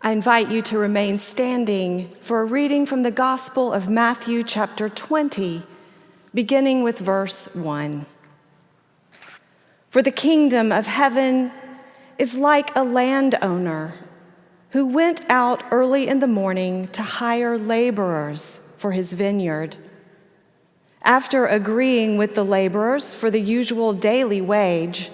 I invite you to remain standing for a reading from the Gospel of Matthew chapter 20, beginning with verse 1. For the kingdom of heaven is like a landowner who went out early in the morning to hire laborers for his vineyard. After agreeing with the laborers for the usual daily wage,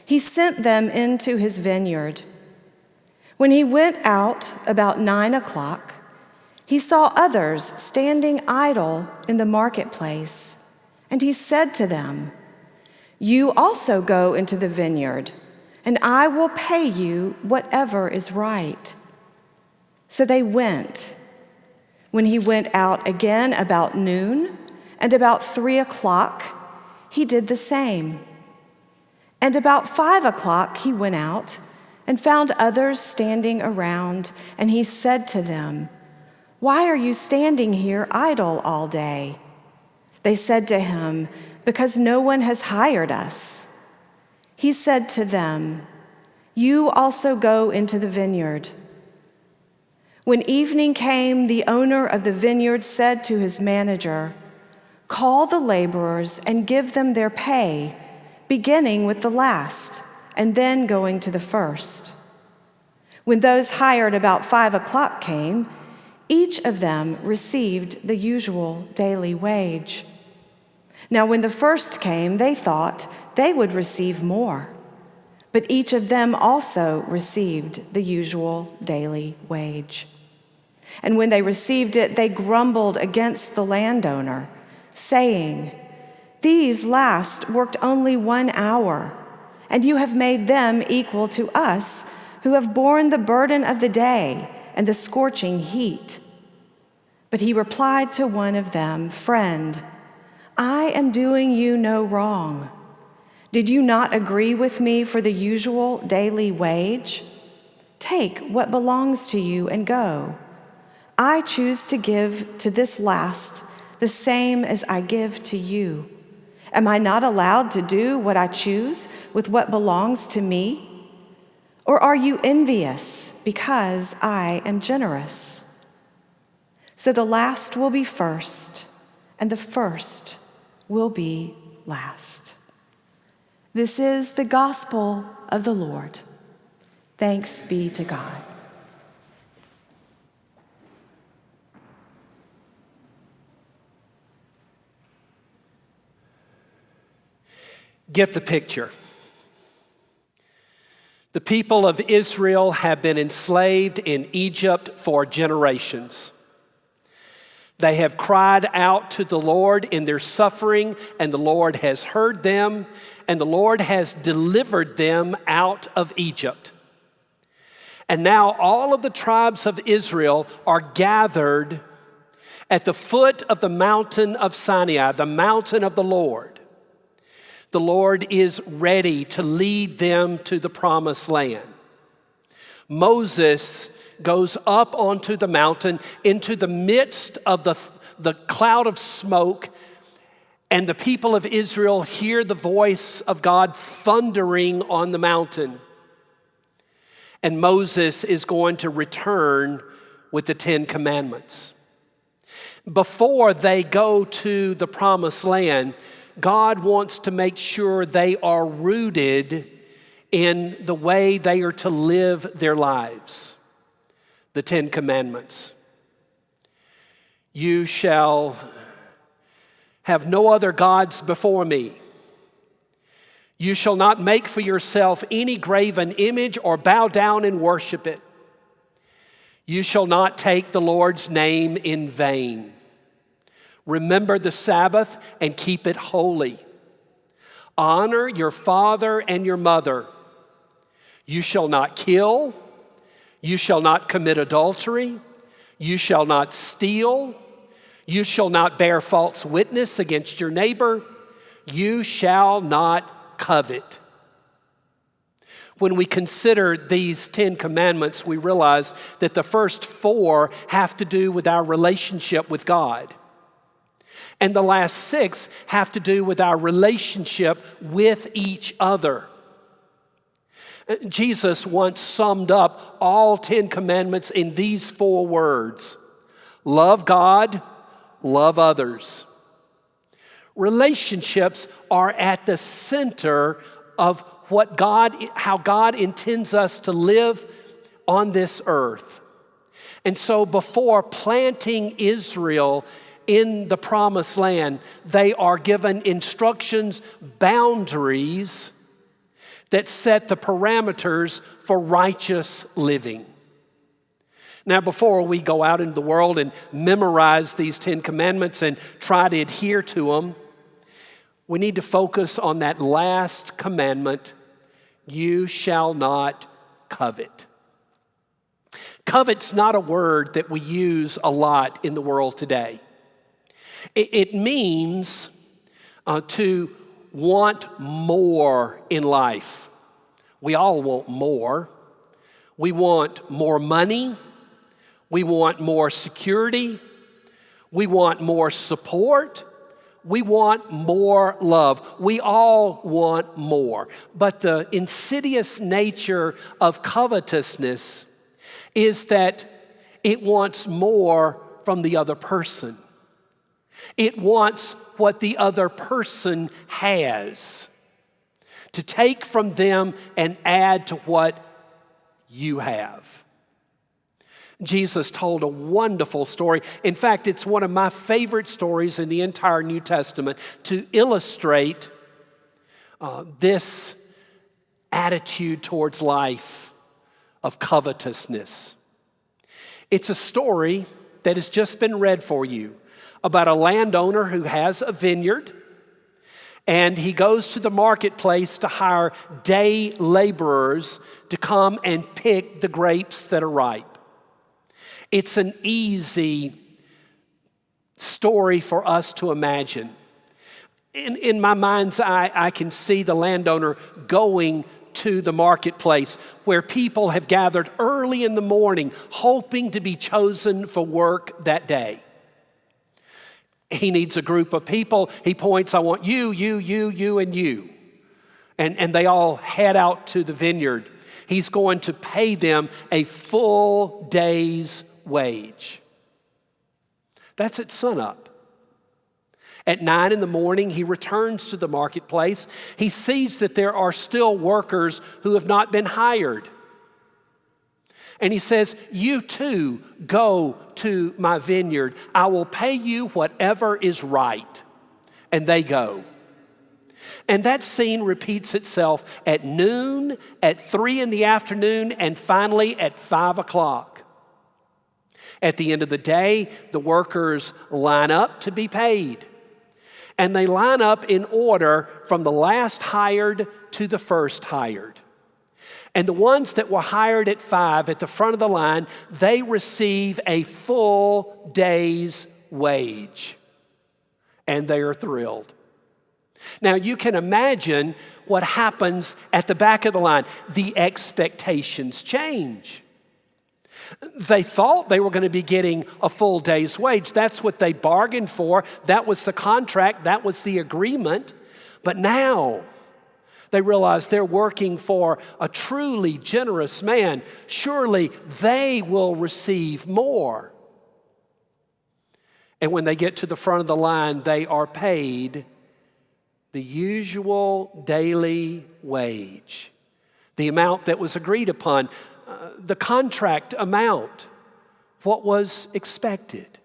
he sent them into his vineyard. When he went out about 9 o'clock, he saw others standing idle in the marketplace, and he said to them, "You also go into the vineyard, and I will pay you whatever is right." So they went. When he went out again about noon and about 3 o'clock, he did the same. And about 5 o'clock he went out and found others standing around, and he said to them, "Why are you standing here idle all day?" They said to him, "Because no one has hired us." He said to them, "You also go into the vineyard." When evening came, the owner of the vineyard said to his manager, "Call the laborers and give them their pay, beginning with the last, and then going to the first." When those hired about 5 o'clock came, each of them received the usual daily wage. Now when the first came, they thought they would receive more, but each of them also received the usual daily wage. And when they received it, they grumbled against the landowner, saying, "These last worked only 1 hour, and you have made them equal to us who have borne the burden of the day and the scorching heat." But he replied to one of them, "Friend, I am doing you no wrong. Did you not agree with me for the usual daily wage? Take what belongs to you and go. I choose to give to this last the same as I give to you. Am I not allowed to do what I choose with what belongs to me? Or are you envious because I am generous?" So the last will be first, and the first will be last. This is the gospel of the Lord. Thanks be to God. Get the picture. The people of Israel have been enslaved in Egypt for generations. They have cried out to the Lord in their suffering, and the Lord has heard them, and the Lord has delivered them out of Egypt. And now all of the tribes of Israel are gathered at the foot of the mountain of Sinai, the mountain of the Lord. The Lord is ready to lead them to the promised land. Moses goes up onto the mountain into the midst of the cloud of smoke, and the people of Israel hear the voice of God thundering on the mountain. And Moses is going to return with the 10 Commandments. Before they go to the promised land, God wants to make sure they are rooted in the way they are to live their lives. The 10 Commandments. You shall have no other gods before me. You shall not make for yourself any graven image or bow down and worship it. You shall not take the Lord's name in vain. Remember the Sabbath and keep it holy. Honor your father and your mother. You shall not kill. You shall not commit adultery. You shall not steal. You shall not bear false witness against your neighbor. You shall not covet. When we consider these 10 commandments, we realize that the first 4 have to do with our relationship with God. And the last 6 have to do with our relationship with each other. Jesus once summed up all 10 commandments in these 4 words: love God, love others. Relationships are at the center of how God intends us to live on this earth. And so before planting Israel in the promised land, they are given instructions, boundaries that set the parameters for righteous living. Now, before we go out into the world and memorize these 10 commandments and try to adhere to them, we need to focus on that last commandment: you shall not covet. Covet's not a word that we use a lot in the world today. It means to want more in life. We all want more. We want more money. We want more security. We want more support. We want more love. We all want more. But the insidious nature of covetousness is that it wants more from the other person. It wants what the other person has, to take from them and add to what you have. Jesus told a wonderful story. In fact, it's one of my favorite stories in the entire New Testament to illustrate this attitude towards life of covetousness. It's a story that has just been read for you about a landowner who has a vineyard, and he goes to the marketplace to hire day laborers to come and pick the grapes that are ripe. It's an easy story for us to imagine. In my mind's eye, I can see the landowner going to the marketplace where people have gathered early in the morning hoping to be chosen for work that day. He needs a group of people. He points, I want you, and you. And they all head out to the vineyard. He's going to pay them a full day's wage. That's at sunup. At 9 in the morning, he returns to the marketplace. He sees that there are still workers who have not been hired. And he says, you too go to my vineyard. I will pay you whatever is right. And they go. And that scene repeats itself at noon, at 3 in the afternoon, and finally at 5 o'clock. At the end of the day, the workers line up to be paid. And they line up in order from the last hired to the first hired. And the ones that were hired at 5 at the front of the line, they receive a full day's wage. And they are thrilled. Now you can imagine what happens at the back of the line. The expectations change. They thought they were going to be getting a full day's wage. That's what they bargained for. That was the contract. That was the agreement. But now they realize they're working for a truly generous man. Surely they will receive more. And when they get to the front of the line, they are paid the usual daily wage, the amount that was agreed upon, the contract amount, what was expected.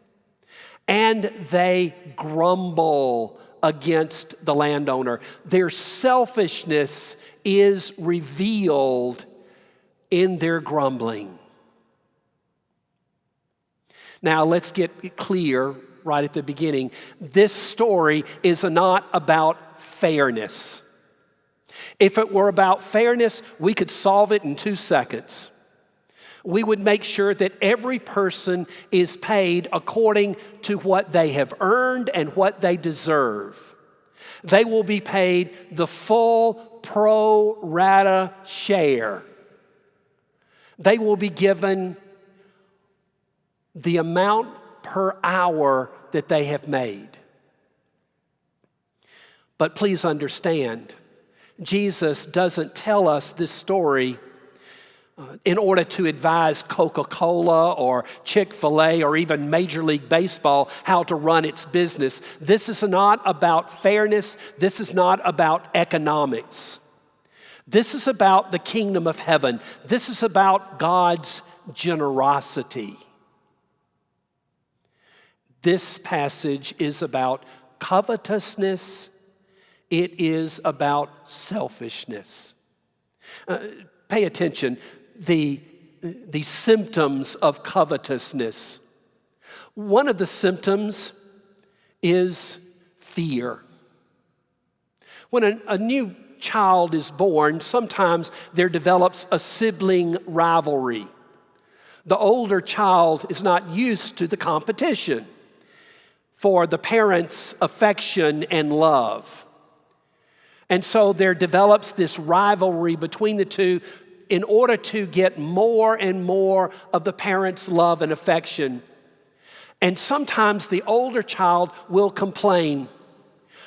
And they grumble against the landowner. Their selfishness is revealed in their grumbling. Now let's get it clear right at the beginning. This story is not about fairness. If it were about fairness, we could solve it in 2 seconds. We would make sure that every person is paid according to what they have earned and what they deserve. They will be paid the full pro rata share. They will be given the amount per hour that they have made. But please understand, Jesus doesn't tell us this story in order to advise Coca-Cola or Chick-fil-A or even Major League Baseball how to run its business. This is not about fairness. This is not about economics. This is about the kingdom of heaven. This is about God's generosity. This passage is about covetousness. It is about selfishness. Pay attention. The symptoms of covetousness. One of the symptoms is fear. When a new child is born, sometimes there develops a sibling rivalry. The older child is not used to the competition for the parents' affection and love. And so there develops this rivalry between the two in order to get more and more of the parents' love and affection. And sometimes the older child will complain,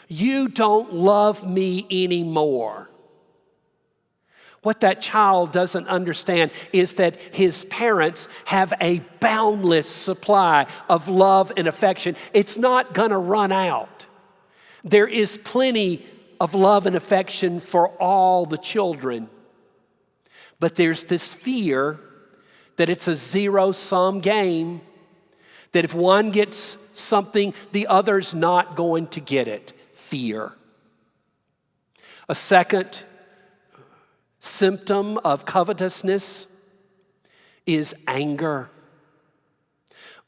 "You don't love me anymore." What that child doesn't understand is that his parents have a boundless supply of love and affection. It's not gonna run out. There is plenty of love and affection for all the children. But there's this fear that it's a zero-sum game, that if one gets something, the other's not going to get it. Fear. A second symptom of covetousness is anger.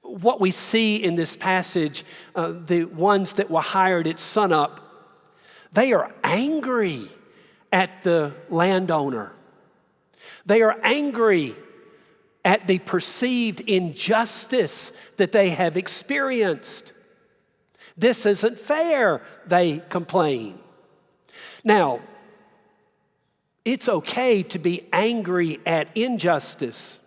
What we see in this passage, the ones that were hired at sunup, they are angry at the landowner. They are angry at the perceived injustice that they have experienced. This isn't fair, they complain. Now, it's okay to be angry at injustice,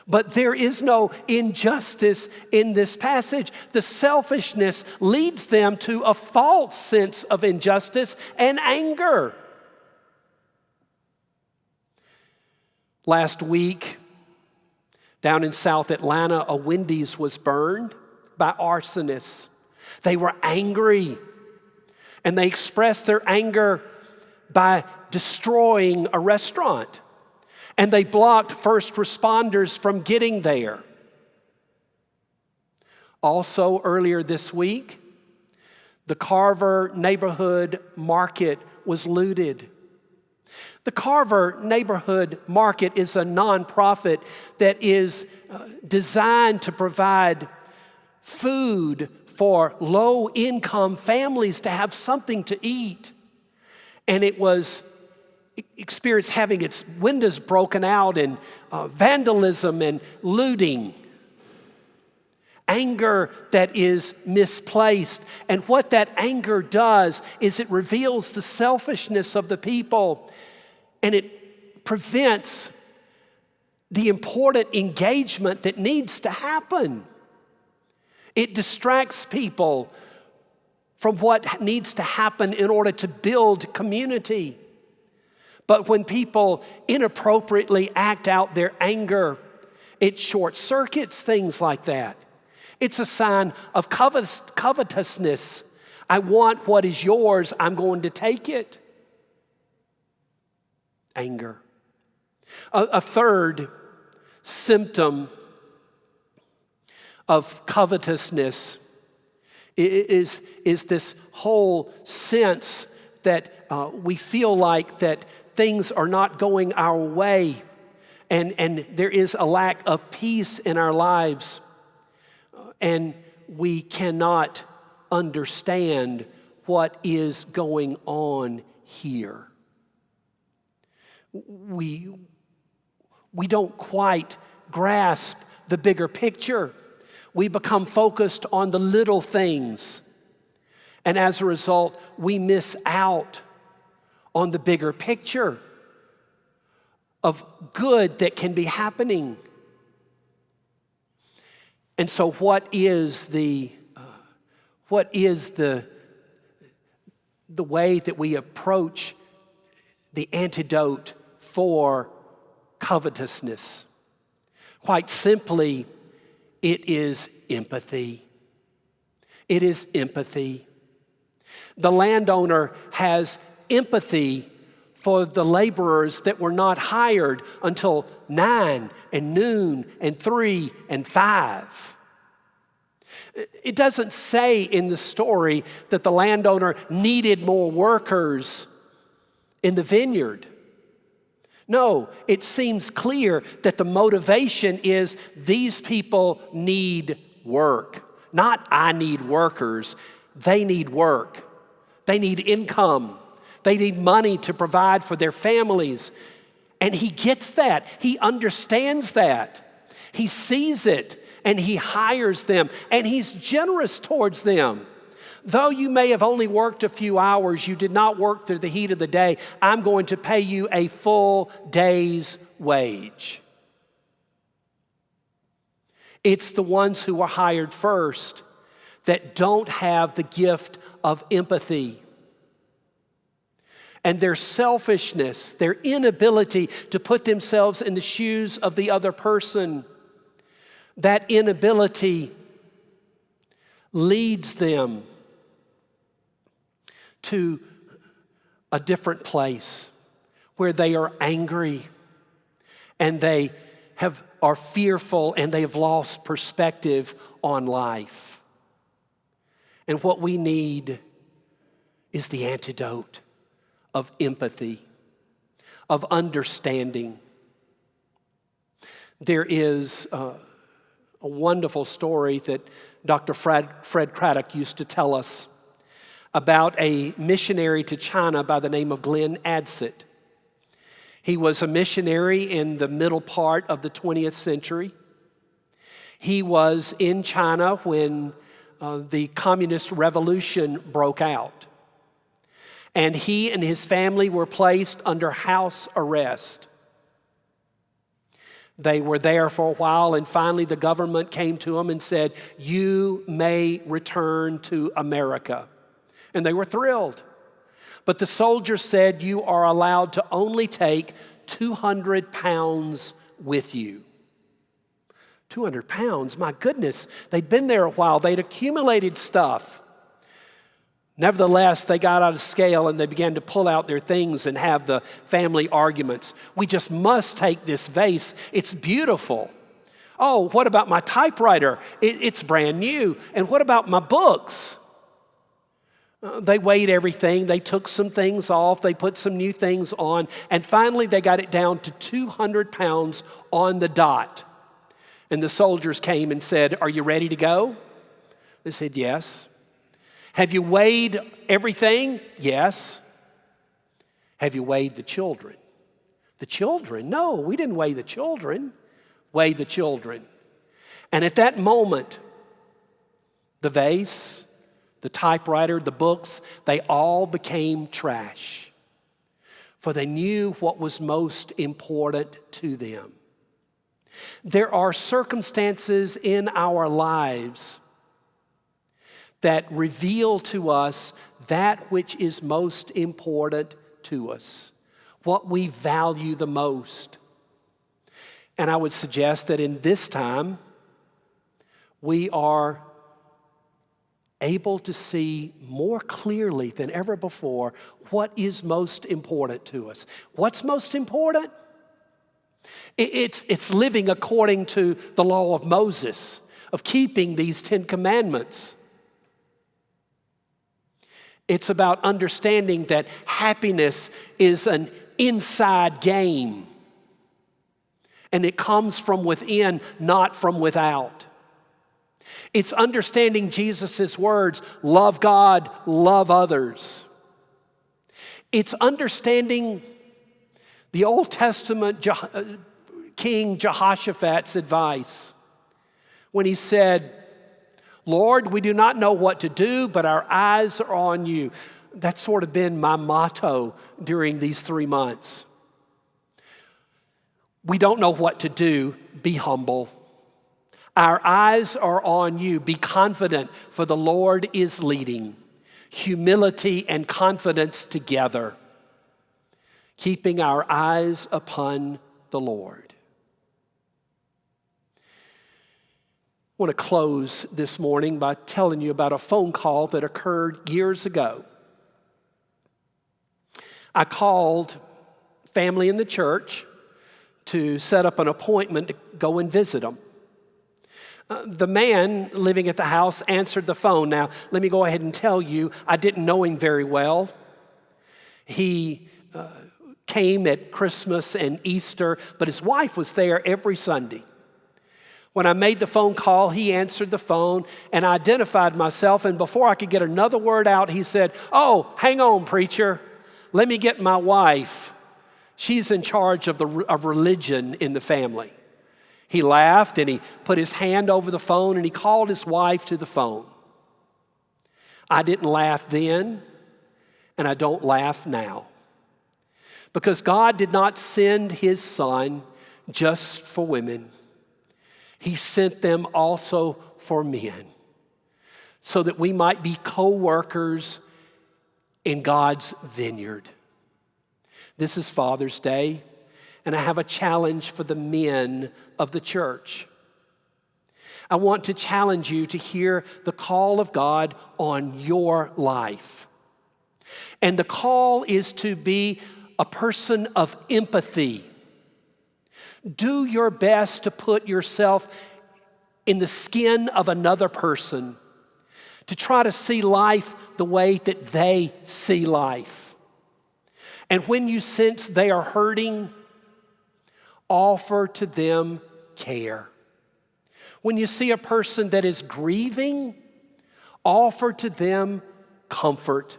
but there is no injustice in this passage. The selfishness leads them to a false sense of injustice and anger. Last week, down in South Atlanta, a Wendy's was burned by arsonists. They were angry, and they expressed their anger by destroying a restaurant. And they blocked first responders from getting there. Also, earlier this week, the Carver Neighborhood Market was looted. The Carver Neighborhood Market is a nonprofit that is designed to provide food for low-income families to have something to eat. And it was experienced having its windows broken out and vandalism and looting. Anger that is misplaced. And what that anger does is it reveals the selfishness of the people, and it prevents the important engagement that needs to happen. It distracts people from what needs to happen in order to build community. But when people inappropriately act out their anger, it short circuits things like that. It's a sign of covetousness. I want what is yours, I'm going to take it. Anger. A third symptom of covetousness is this whole sense that we feel like that things are not going our way, and there is a lack of peace in our lives, and we cannot understand what is going on here. We don't quite grasp the bigger picture. We become focused on the little things, and as a result, we miss out on the bigger picture of good that can be happening. And so what is the way that we approach the antidote for covetousness. Quite simply, it is empathy. It is empathy. The landowner has empathy for the laborers that were not hired until 9 and noon and 3 and 5. It doesn't say in the story that the landowner needed more workers in the vineyard. No, it seems clear that the motivation is these people need work. Not I need workers, they need work. They need income. They need money to provide for their families. And he gets that. He understands that. He sees it and he hires them and he's generous towards them. Though you may have only worked a few hours, you did not work through the heat of the day, I'm going to pay you a full day's wage. It's the ones who are hired first that don't have the gift of empathy. And their selfishness, their inability to put themselves in the shoes of the other person, that inability leads them to a different place where they are angry and they are fearful and they have lost perspective on life. And what we need is the antidote of empathy, of understanding. There is a wonderful story that Dr. Fred Craddock used to tell us about a missionary to China by the name of Glenn Adsit. He was a missionary in the middle part of the 20th century. He was in China when the communist revolution broke out. And he and his family were placed under house arrest. They were there for a while, and finally the government came to them and said, "You may return to America." And they were thrilled. But the soldiers said, "You are allowed to only take 200 pounds with you." 200 pounds, my goodness. They'd been there a while. They'd accumulated stuff. Nevertheless, they got out of scale and they began to pull out their things and have the family arguments. "We just must take this vase. It's beautiful." "Oh, what about my typewriter? It's brand new. And what about my books?" They weighed everything. They took some things off. They put some new things on. And finally, they got it down to 200 pounds on the dot. And the soldiers came and said, "Are you ready to go?" They said, "Yes." "Have you weighed everything?" "Yes." "Have you weighed the children?" "The children? No, we didn't weigh the children." "Weigh the children." And at that moment, the vase, the typewriter, the books, they all became trash. For they knew what was most important to them. There are circumstances in our lives that reveal to us that which is most important to us, what we value the most. And I would suggest that in this time, we are able to see more clearly than ever before what is most important to us. What's most important? It's living according to the law of Moses, of keeping these 10 commandments. It's about understanding that happiness is an inside game, and it comes from within, not from without. It's understanding Jesus' words, love God, love others. It's understanding the Old Testament King Jehoshaphat's advice when he said, "Lord, we do not know what to do, but our eyes are on you." That's sort of been my motto during these 3 months. We don't know what to do. Be humble. Our eyes are on you. Be confident, for the Lord is leading. Humility and confidence together. keeping our eyes upon the Lord. I want to close this morning by telling you about a phone call that occurred years ago. I called family in the church to set up an appointment to go and visit them. The man living at the house answered the phone. Now, let me go ahead and tell you, I didn't know him very well. He came at Christmas and Easter, but his wife was there every Sunday. When I made the phone call, he answered the phone and I identified myself. And before I could get another word out, he said, "Oh, hang on, preacher. Let me get my wife. She's in charge of religion in the family." He laughed and he put his hand over the phone and he called his wife to the phone. I didn't laugh then and I don't laugh now. Because God did not send his son just for women. He sent them also for men, so that we might be co-workers in God's vineyard. This is Father's Day, and I have a challenge for the men of the church. I want to challenge you to hear the call of God on your life. And the call is to be a person of empathy. Do your best to put yourself in the skin of another person, to try to see life the way that they see life. And when you sense they are hurting, offer to them care. When you see a person that is grieving, offer to them comfort.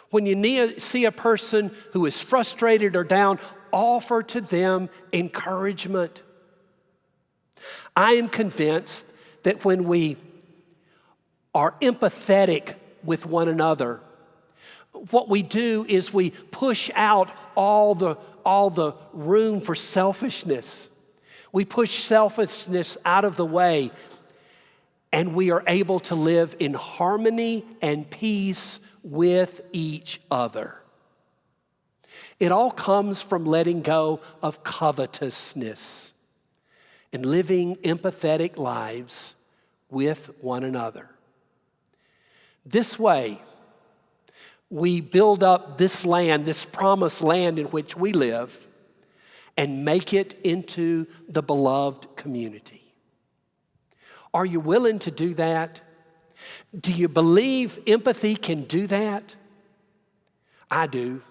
When you see a person who is frustrated or down, offer to them encouragement. I am convinced that when we are empathetic with one another, what we do is we push out all the room for selfishness. We push selfishness out of the way, and we are able to live in harmony and peace with each other. It all comes from letting go of covetousness and living empathetic lives with one another. This way, we build up this land, this promised land in which we live, and make it into the beloved community. Are you willing to do that? Do you believe empathy can do that? I do.